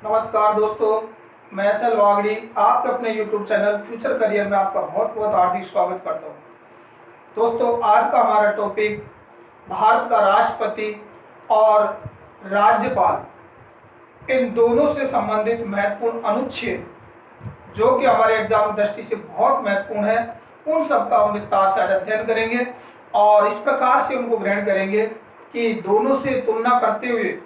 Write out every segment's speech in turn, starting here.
नमस्कार दोस्तों, मैं एस.एल. वागड़ी आपके अपने YouTube चैनल फ्यूचर करियर में आपका बहुत बहुत हार्दिक स्वागत करता हूँ। दोस्तों, आज का हमारा टॉपिक भारत का राष्ट्रपति और राज्यपाल इन दोनों से संबंधित महत्वपूर्ण अनुच्छेद जो कि हमारे एग्जाम की दृष्टि से बहुत महत्वपूर्ण है, उन सब का हम विस्तार से आज अध्ययन करेंगे और इस प्रकार से उनको ग्रहण करेंगे कि दोनों से तुलना करते हुए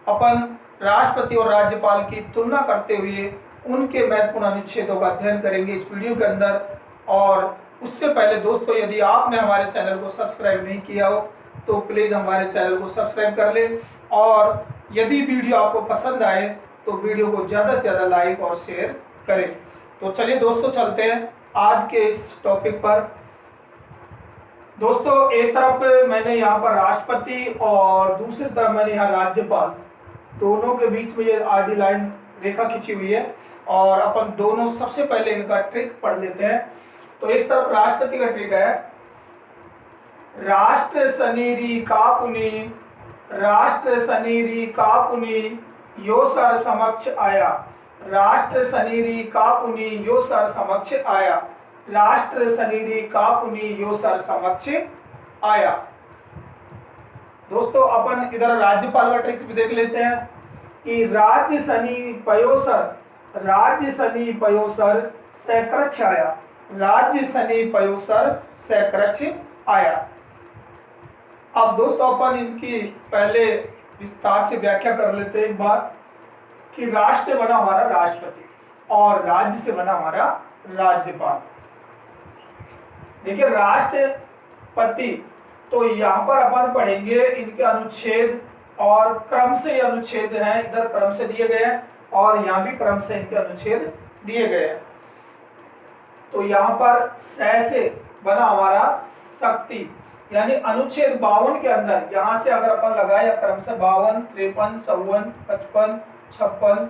अपन राष्ट्रपति और राज्यपाल की तुलना करते हुए उनके महत्वपूर्ण अनुच्छेदों का अध्ययन करेंगे इस वीडियो के अंदर। और उससे पहले दोस्तों, यदि आपने हमारे चैनल को सब्सक्राइब नहीं किया हो तो प्लीज़ हमारे चैनल को सब्सक्राइब कर लें, और यदि वीडियो आपको पसंद आए तो वीडियो को ज़्यादा से ज़्यादा लाइक और शेयर करें। तो चलिए दोस्तों, चलते हैं आज के इस टॉपिक पर। दोस्तों, एक तरफ मैंने यहाँ पर राष्ट्रपति और दूसरी तरफ मैंने यहाँ राज्यपाल, दोनों के बीच में ये आडी लाइन रेखा खींची हुई है और अपन दोनों सबसे पहले इनका ट्रिक पढ़ लेते हैं। तो इस तरफ राष्ट्रपति का ट्रिक है, राष्ट्र सनीरी कापुनी, राष्ट्र सनीरी कापुनी यो सर समक्ष आया, राष्ट्र सनीरी कापुनी यो सर समक्ष आया, राष्ट्र सनीरी कापुनी यो सर समक्ष आया। दोस्तों, अपन इधर राज्यपाल का ट्रिक्स भी देख लेते हैं कि राज्य सनी पयोसर, राज्य सनी पयोसर सैक्रक्ष आया, राज्य सनी पयोसर सैक्रक्ष आया। अब दोस्तों, अपन इनकी पहले विस्तार से व्याख्या कर लेते हैं एक बार कि राष्ट्र बना हमारा राष्ट्रपति और राज्य से बना हमारा राज्यपाल। देखिए, राष्ट्रपति तो यहाँ पर अपन पढ़ेंगे इनके अनुच्छेद, और क्रम से ये अनुच्छेद हैं, इधर क्रम से दिए गए हैं और यहाँ भी क्रम से इनके अनुच्छेद दिए गए हैं। तो यहाँ पर से बना हमारा शक्ति, यानी अनुच्छेद 52 के अंदर यहाँ से अगर अपन लगाए या क्रम से 52, 53, 54, 55, 56,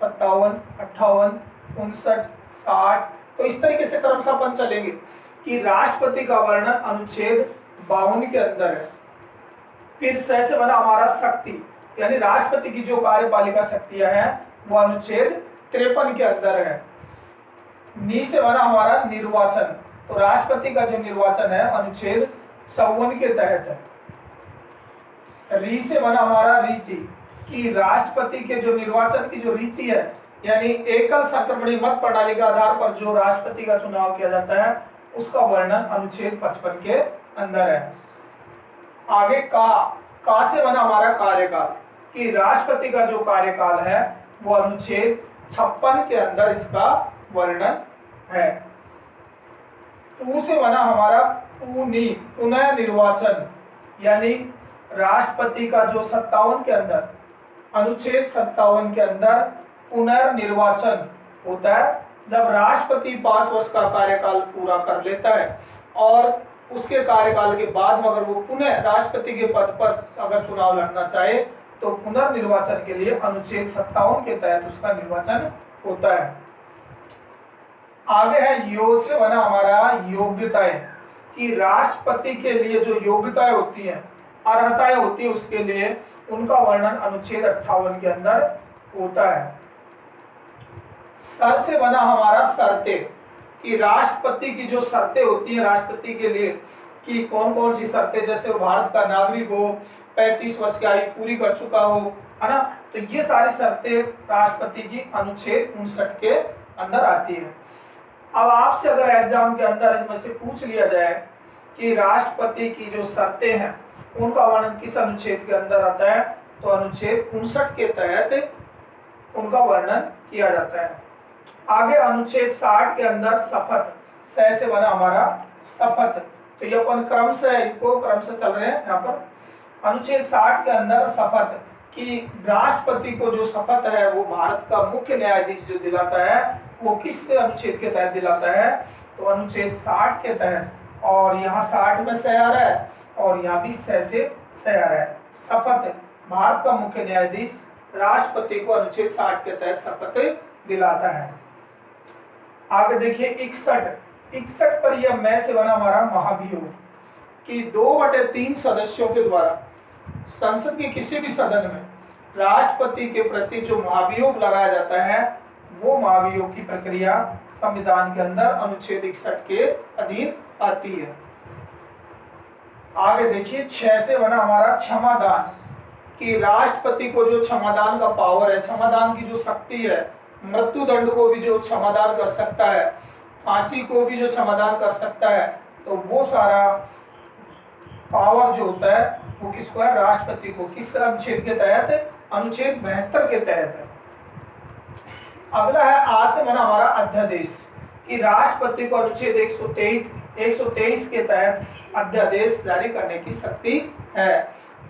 57, 58, 59, 60, तो इस तरीके से क्रम से अपन चलेंगे कि राष्ट्रपति का वर्णन अनुच्छेद 52 के अंदर है। फिर से बना हमारा शक्ति, यानी राष्ट्रपति की जो कार्यपालिका शक्तियां हैं वो अनुच्छेद 53 के अंदर है। नी से बना हमारा निर्वाचन, तो राष्ट्रपति का जो निर्वाचन है अनुच्छेद 54 के तहत है। री से बना हमारा रीति, कि राष्ट्रपति के जो निर्वाचन की जो रीति है, यानी एकल संक्रमणी मत प्रणाली के आधार पर जो राष्ट्रपति का चुनाव किया जाता है, उसका वर्णन अनुच्छेद 55 के अंदर है। आगे का से बना हमारा कार्यकाल, कि राष्ट्रपति का जो कार्यकाल है वो अनुच्छेद 56 के अंदर इसका वर्णन है। पू से बना हमारा पुनः निर्वाचन, यानी राष्ट्रपति का जो 57 के अंदर, अनुच्छेद 57 के अंदर पुनर्निर्वाचन होता है जब राष्ट्रपति 5 वर्ष का कार्यकाल पूरा कर लेता है और उसके कार्यकाल के बाद में अगर वो पुनः राष्ट्रपति के पद पर अगर चुनाव लड़ना चाहे तो पुनर्निर्वाचन के लिए अनुच्छेद 57 के तहत उसका निर्वाचन होता है। आगे है यो से बना हमारा योग्यताएं, कि राष्ट्रपति के लिए जो योग्यताएं होती हैं, अर्हताएं होती है, उसके लिए उनका वर्णन अनुच्छेद 58 के अंदर होता है। सर से बना हमारा शर्तें, कि राष्ट्रपति की जो शर्तें होती हैं राष्ट्रपति के लिए, कि कौन कौन सी शर्तें, जैसे वो भारत का नागरिक हो, 35 वर्ष की आयु पूरी कर चुका हो, है ना, तो ये सारी शर्तें राष्ट्रपति की अनुच्छेद 59 के अंदर आती है। अब आपसे अगर एग्जाम के अंदर इसमें से पूछ लिया जाए कि राष्ट्रपति की जो शर्तें हैं उनका वर्णन किस अनुच्छेद के अंदर आता है, तो अनुच्छेद 59 के तहत उनका वर्णन किया जाता है। आगे अनुच्छेद 60 के अंदर शपथ, से बना हमारा शपथ, तो ये अपन क्रम से इनको क्रम से चल रहे हैं। यहाँ पर अनुच्छेद 60 के अंदर शपथ, कि राष्ट्रपति को जो शपथ है वो भारत का मुख्य न्यायाधीश जो दिलाता है वो किस अनुच्छेद के तहत दिलाता है, तो अनुच्छेद 60 के तहत। और यहाँ 60 में से आ रहा है और यहाँ भी से आ रहा है। शपथ, भारत का मुख्य न्यायाधीश राष्ट्रपति को अनुच्छेद 60 के तहत शपथ दिलाता है। आगे देखिए 61 पर यह मैं से बना हमारा महाभियोग, कि 2/3 सदस्यों के द्वारा संसद के किसी भी सदन में राष्ट्रपति के प्रति जो महाभियोग लगाया जाता है वो महाभियोग की प्रक्रिया संविधान के अंदर अनुच्छेद 61 के अधीन आती है। आगे देखिए 6 से बना हमारा क्षमादान, कि राष्ट्रपति को जो क्षमादान का पावर है, क्षमादान की जो शक्ति है, मृत्यु दंड को भी जो क्षमादान कर सकता है, फांसी को भी जो क्षमादान कर सकता है, तो वो सारा पावर जो होता है वो किसको है? राष्ट्रपति को। किस अनुच्छेद के तहत? अनुच्छेद 72 के तहत है। अगला है आज से बना हमारा अध्यादेश, कि राष्ट्रपति को अनुच्छेद 123 के तहत अध्यादेश जारी करने की शक्ति है।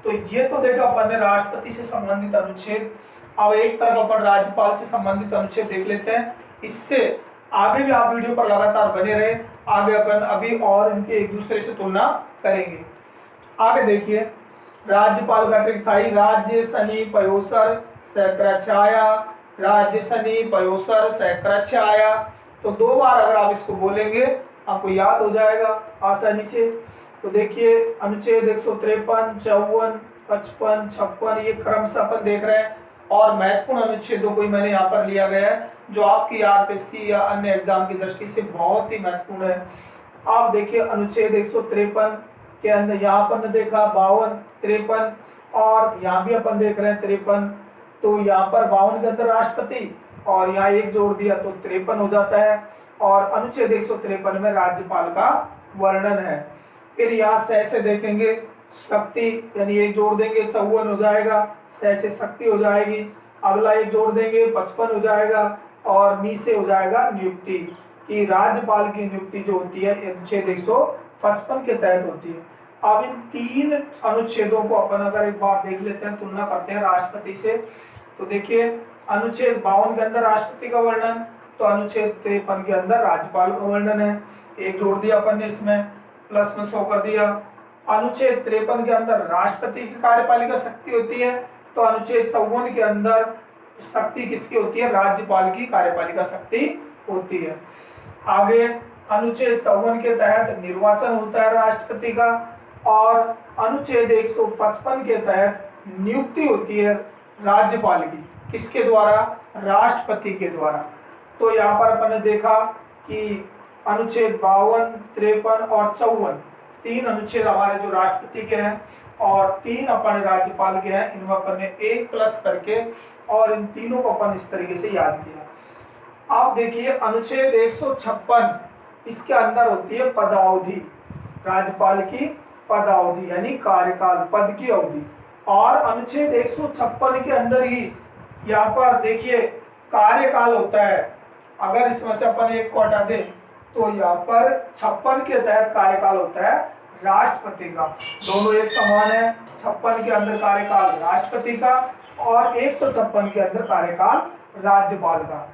तो ये तो देखा अपन ने राष्ट्रपति से संबंधित अनुच्छेद। अब एक तरफ अपन राज्यपाल से संबंधित अनुच्छेद देख लेते हैं। इससे आगे भी आप वीडियो पर लगातार बने रहे, आगे अपन अभी और इनके एक दूसरे से तुलना करेंगे। आगे देखिए राज्यपाल का ट्रिक था, राज्य सनी पयोसर सक्रछाया, राज्य सनी पयोसर सक्रछाया। तो 2 बार अगर आप इसको बोलेंगे आपको याद हो जाएगा आसानी से। तो देखिए अनुच्छेद 153, 54, 55, 56 ये क्रमशः अपन देख रहे हैं, और महत्वपूर्ण अनुच्छेदों को ही मैंने यहाँ पर लिया गया है जो आपकी आरपीएससी या अन्य एग्जाम की दृष्टि से बहुत ही महत्वपूर्ण है। आप देखिए अनुच्छेद 153 के अंदर यहाँ पर देखा 52, 53, और यहाँ भी अपन देख रहे हैं 53। तो यहाँ पर 52 के अंदर राष्ट्रपति, और यहाँ एक जोड़ दिया तो 53 हो जाता है। और अनुच्छेद 153 में राज्यपाल का वर्णन है। फिर यहाँ से देखेंगे शक्ति, यानी एक जोड़ देंगे 54 हो जाएगा, से शक्ति हो जाएगी। अगला एक जोड़ देंगे 55 हो जाएगा, और नी से हो जाएगा नियुक्ति, कि राज्यपाल की नियुक्ति जो होती है अनुच्छेद 155 के तहत होती है। अब इन 3 अनुच्छेदों को अपन अगर एक बार देख लेते हैं, तुलना करते हैं राष्ट्रपति से। तो देखिए अनुच्छेद 52 के अंदर राष्ट्रपति का वर्णन, तो अनुच्छेद 53 के अंदर राज्यपाल का वर्णन है। एक जोड़ दिया अपन ने, इसमें प्लस में 100 कर दिया। अनुच्छेद 53 के अंदर राष्ट्रपति की कार्यपालिका शक्ति होती है, तो अनुच्छेद 54 के अंदर शक्ति किसकी होती है? राज्यपाल की कार्यपालिका शक्ति होती है। आगे अनुच्छेद 54 के तहत निर्वाचन होता है राष्ट्रपति का, और अनुच्छेद 155 के तहत नियुक्ति होती है राज्यपाल की। किसके द्वारा? राष्ट्रपति के द्वारा। तो यहाँ पर अपन ने देखा कि अनुच्छेद 52, 53 और 54 3 अनुच्छेद हमारे जो राष्ट्रपति के हैं, और 3 अपन राज्यपाल के हैं। इनमें अपन ने 1 प्लस करके और इन तीनों को अपन इस तरीके से याद किया। आप देखिए अनुच्छेद 156, इसके अंदर होती है पदावधि, राज्यपाल की पदावधि यानी कार्यकाल, पद की अवधि। और अनुच्छेद 156 के अंदर ही यहाँ पर देखिए कार्यकाल होता है। अगर इसमें से अपन एक को हटा दें तो यहाँ पर 56 के तहत कार्यकाल होता है राष्ट्रपति का। दोनों एक समान है, 56 के अंदर कार्यकाल राष्ट्रपति का और 156 के अंदर कार्यकाल राज्यपाल का।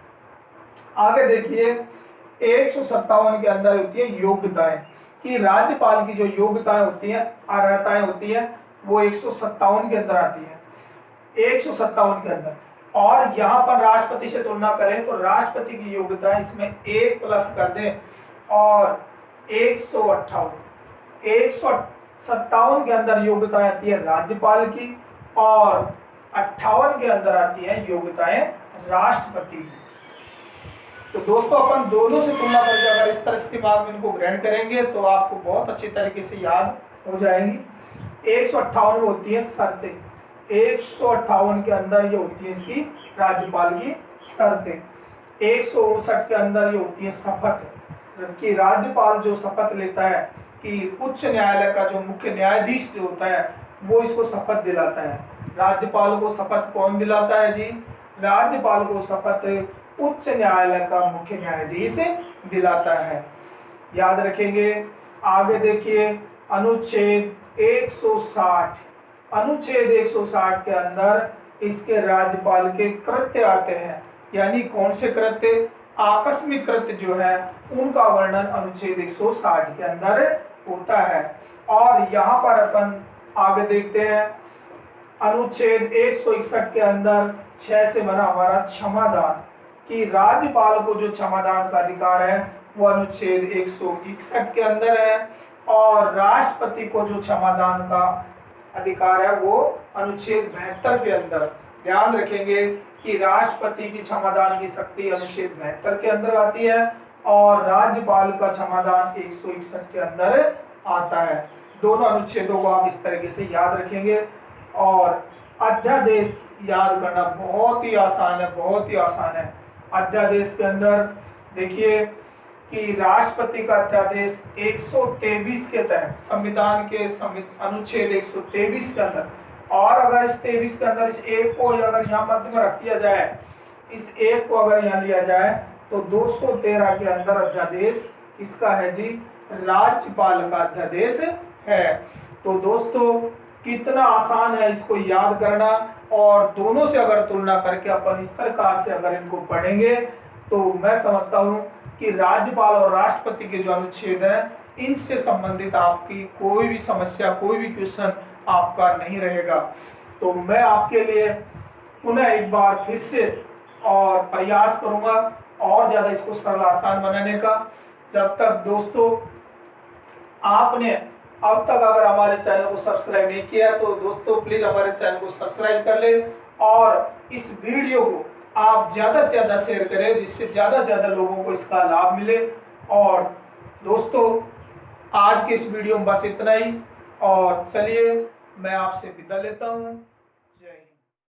आगे देखिए 157 के अंदर होती है योग्यताएं, कि राज्यपाल की जो योग्यताएं होती हैं, अर्हताएं होती हैं, वो 157 के अंदर आती है, 157 के अंदर। और यहाँ पर राष्ट्रपति से तुलना करें तो राष्ट्रपति की योग्यता इसमें 1 प्लस कर दें और 157 के अंदर योग्यताएं आती है राज्यपाल की, और 58 के अंदर आती है योग्यताएं राष्ट्रपति की। तो दोस्तों अपन दोनों से तुलना करके अगर इस तरह से दिमाग में इनको ग्रहण करेंगे तो आपको बहुत अच्छी तरीके से याद हो जाएंगी। 158 होती है शर्तें, 158 के अंदर ये होती है इसकी राज्यपाल की शर्तें। 159 के अंदर ये होती है शपथ, कि राज्यपाल जो शपथ लेता है कि उच्च न्यायालय का जो मुख्य न्यायाधीश जो होता है वो इसको शपथ दिलाता है। राज्यपाल को शपथ कौन दिलाता है जी? राज्यपाल को शपथ उच्च न्यायालय का मुख्य न्यायाधीश दिलाता है, याद रखेंगे। आगे देखिए अनुच्छेद 160, अनुच्छेद 160 के अंदर इसके राज्यपाल के कृत्य आते हैं, यानी कौन से कृत्य? आकस्मिक कृत्य जो है उनका वर्णन अनुच्छेद 160 के अंदर होता है। और यहाँ पर अपन आगे देखते हैं अनुच्छेद 161 के अंदर 6 से बना हमारा क्षमादान, कि राज्यपाल को जो क्षमादान का अधिकार है वो अनुच्छेद 161 के अंदर है, और राष्ट्रपति को जो क्षमादान का अधिकार है वो अनुच्छेद 72 के अंदर ध्यान रखेंगे कि राष्ट्रपति की क्षमादान की शक्ति अनुच्छेद 72 के अंदर आती है और राज्यपाल का क्षमादान 161 के अंदर आता है। दोनों अनुच्छेदों को आप इस तरीके से याद रखेंगे। और अध्यादेश याद करना बहुत ही आसान है, बहुत ही आसान है। अध्यादेश के अंदर देखिए कि राष्ट्रपति का अध्यादेश 123 के तहत संविधान के अनुच्छेद 123 के अंदर, और अगर इस 23 के अंदर इस एक को अगर यहाँ मध्य में रख दिया जाए, इस एक को अगर यहाँ लिया जाए तो 213 के अंदर अध्यादेश इसका है जी राज्यपाल का अध्यादेश है। तो दोस्तों कितना आसान है इसको याद करना, और दोनों से अगर तुलना करके अपन इस प्रकार से अगर इनको पढ़ेंगे तो मैं समझता हूँ कि राज्यपाल और राष्ट्रपति के जो अनुच्छेद हैं इनसे संबंधित आपकी कोई भी समस्या, कोई भी क्वेश्चन आपका नहीं रहेगा। तो मैं आपके लिए पुनः एक बार फिर से और प्रयास करूंगा और ज़्यादा इसको सरल आसान बनाने का। जब तक दोस्तों आपने अब तक अगर हमारे चैनल को सब्सक्राइब नहीं किया तो दोस्तों प्लीज़ हमारे चैनल को सब्सक्राइब कर ले और इस वीडियो को आप ज़्यादा से ज़्यादा शेयर करें जिससे ज़्यादा से ज़्यादा लोगों को इसका लाभ मिले। और दोस्तों आज के इस वीडियो में बस इतना ही, और चलिए मैं आपसे विदा लेता हूँ।